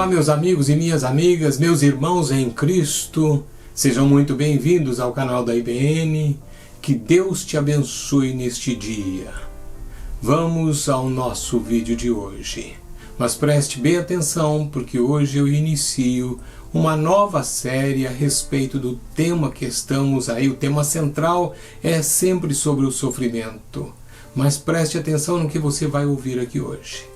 Olá, meus amigos e minhas amigas, meus irmãos em Cristo, sejam muito bem-vindos ao canal da IBN, que Deus te abençoe neste dia. Vamos ao nosso vídeo de hoje, mas preste bem atenção porque hoje eu inicio uma nova série a respeito do tema que estamos aí. O tema central é sempre sobre o sofrimento, mas preste atenção no que você vai ouvir aqui hoje.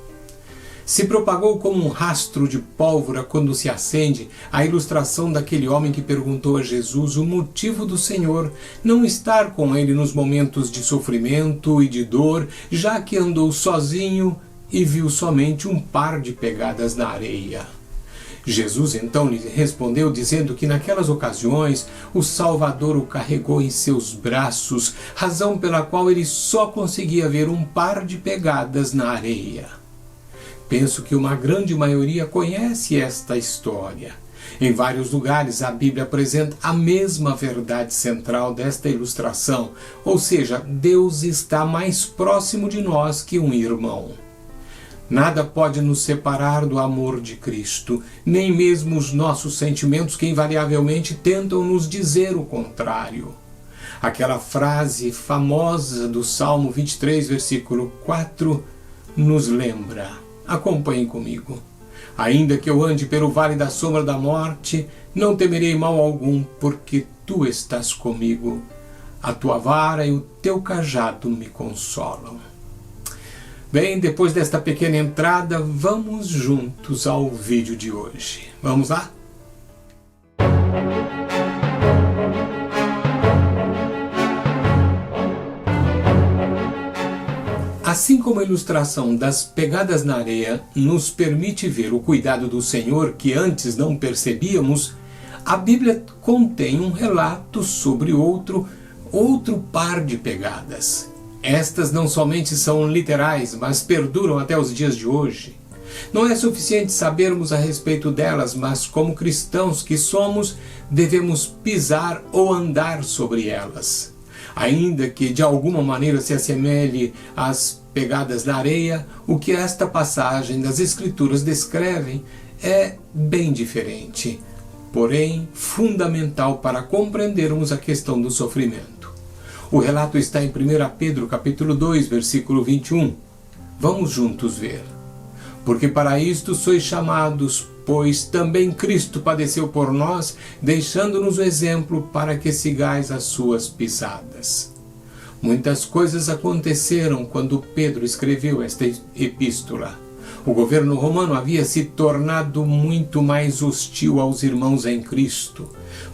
Se propagou como um rastro de pólvora quando se acende a ilustração daquele homem que perguntou a Jesus o motivo do Senhor não estar com ele nos momentos de sofrimento e de dor, já que andou sozinho e viu somente um par de pegadas na areia. Jesus então lhe respondeu dizendo que naquelas ocasiões o Salvador o carregou em seus braços, razão pela qual ele só conseguia ver um par de pegadas na areia. Penso que uma grande maioria conhece esta história. Em vários lugares a Bíblia apresenta a mesma verdade central desta ilustração, ou seja, Deus está mais próximo de nós que um irmão. Nada pode nos separar do amor de Cristo, nem mesmo os nossos sentimentos que invariavelmente tentam nos dizer o contrário. Aquela frase famosa do Salmo 23, versículo 4, nos lembra. Acompanhe comigo. Ainda que eu ande pelo vale da sombra da morte, não temerei mal algum, porque tu estás comigo. A tua vara e o teu cajado me consolam. Bem, depois desta pequena entrada, vamos juntos ao vídeo de hoje. Vamos lá? Assim como a ilustração das pegadas na areia nos permite ver o cuidado do Senhor que antes não percebíamos, a Bíblia contém um relato sobre outro par de pegadas. Estas não somente são literais, mas perduram até os dias de hoje. Não é suficiente sabermos a respeito delas, mas como cristãos que somos, devemos pisar ou andar sobre elas. Ainda que de alguma maneira se assemelhe às pegadas na areia, o que esta passagem das Escrituras descrevem é bem diferente, porém fundamental para compreendermos a questão do sofrimento. O relato está em 1 Pedro capítulo 2, versículo 21. Vamos juntos ver. Porque para isto sois chamados, pois também Cristo padeceu por nós, deixando-nos o exemplo para que sigais as suas pisadas. Muitas coisas aconteceram quando Pedro escreveu esta epístola. O governo romano havia se tornado muito mais hostil aos irmãos em Cristo.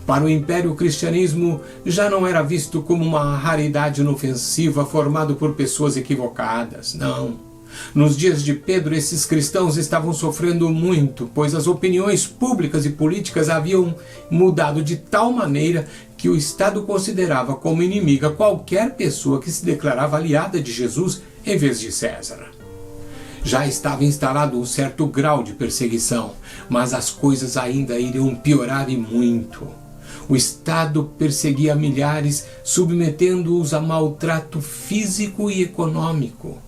Para o Império, o cristianismo já não era visto como uma raridade inofensiva formado por pessoas equivocadas, não. Nos dias de Pedro, esses cristãos estavam sofrendo muito, pois as opiniões públicas e políticas haviam mudado de tal maneira que o Estado considerava como inimiga qualquer pessoa que se declarava aliada de Jesus em vez de César. Já estava instalado um certo grau de perseguição, mas as coisas ainda iriam piorar e muito. O Estado perseguia milhares, submetendo-os a maltrato físico e econômico.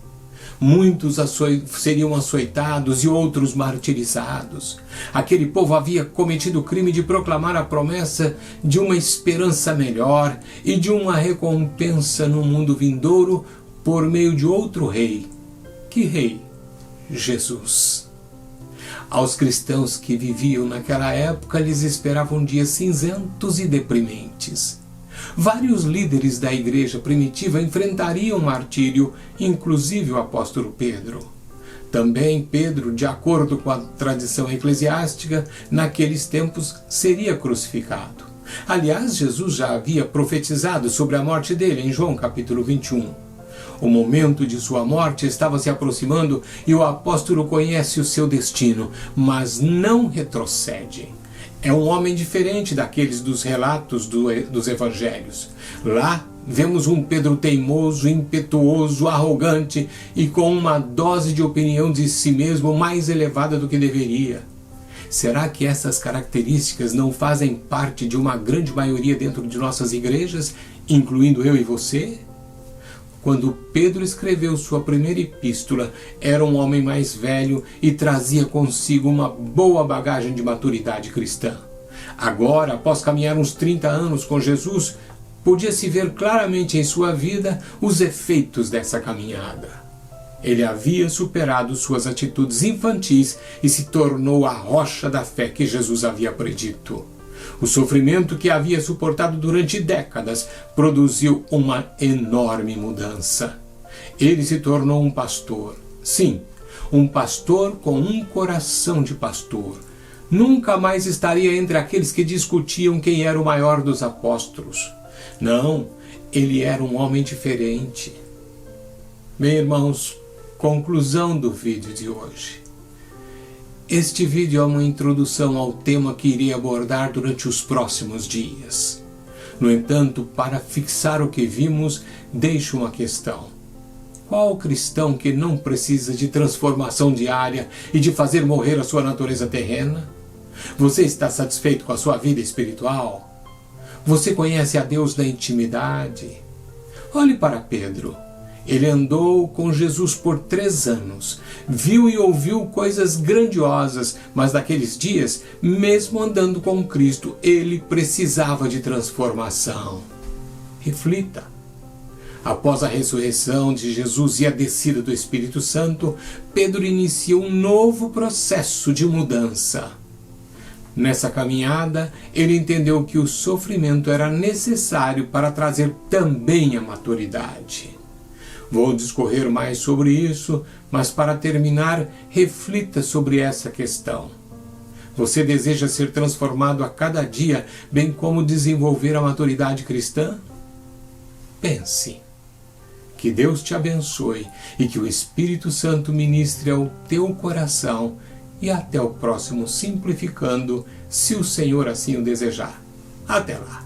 Muitos seriam açoitados e outros martirizados. Aquele povo havia cometido o crime de proclamar a promessa de uma esperança melhor e de uma recompensa no mundo vindouro por meio de outro rei. Que rei? Jesus. Aos cristãos que viviam naquela época lhes esperavam dias cinzentos e deprimentes. Vários líderes da igreja primitiva enfrentariam martírio, inclusive o apóstolo Pedro. Também Pedro, de acordo com a tradição eclesiástica, naqueles tempos seria crucificado. Aliás, Jesus já havia profetizado sobre a morte dele em João capítulo 21. O momento de sua morte estava se aproximando e o apóstolo conhece o seu destino, mas não retrocede. É um homem diferente daqueles dos relatos dos evangelhos. Lá vemos um Pedro teimoso, impetuoso, arrogante e com uma dose de opinião de si mesmo mais elevada do que deveria. Será que essas características não fazem parte de uma grande maioria dentro de nossas igrejas, incluindo eu e você? quando Pedro escreveu sua primeira epístola, era um homem mais velho e trazia consigo uma boa bagagem de maturidade cristã. Agora, após caminhar uns 30 anos com Jesus, podia-se ver claramente em sua vida os efeitos dessa caminhada. Ele havia superado suas atitudes infantis e se tornou a rocha da fé que Jesus havia predito. O sofrimento que havia suportado durante décadas produziu uma enorme mudança. Ele se tornou um pastor. Sim, um pastor com um coração de pastor. Nunca mais estaria entre aqueles que discutiam quem era o maior dos apóstolos. Não, ele era um homem diferente. Meus irmãos, conclusão do vídeo de hoje. Este vídeo é uma introdução ao tema que irei abordar durante os próximos dias. No entanto, para fixar o que vimos, deixo uma questão. Qual cristão que não precisa de transformação diária e de fazer morrer a sua natureza terrena? Você está satisfeito com a sua vida espiritual? Você conhece a Deus na intimidade? Olhe para Pedro. Ele andou com Jesus por 3 anos, viu e ouviu coisas grandiosas, mas naqueles dias, mesmo andando com Cristo, ele precisava de transformação. Reflita. Após a ressurreição de Jesus e a descida do Espírito Santo, Pedro iniciou um novo processo de mudança. Nessa caminhada, ele entendeu que o sofrimento era necessário para trazer também a maturidade. Vou discorrer mais sobre isso, mas para terminar, reflita sobre essa questão. Você deseja ser transformado a cada dia, bem como desenvolver a maturidade cristã? Pense. Que Deus te abençoe e que o Espírito Santo ministre ao teu coração. E até o próximo Simplificando, se o Senhor assim o desejar. Até lá!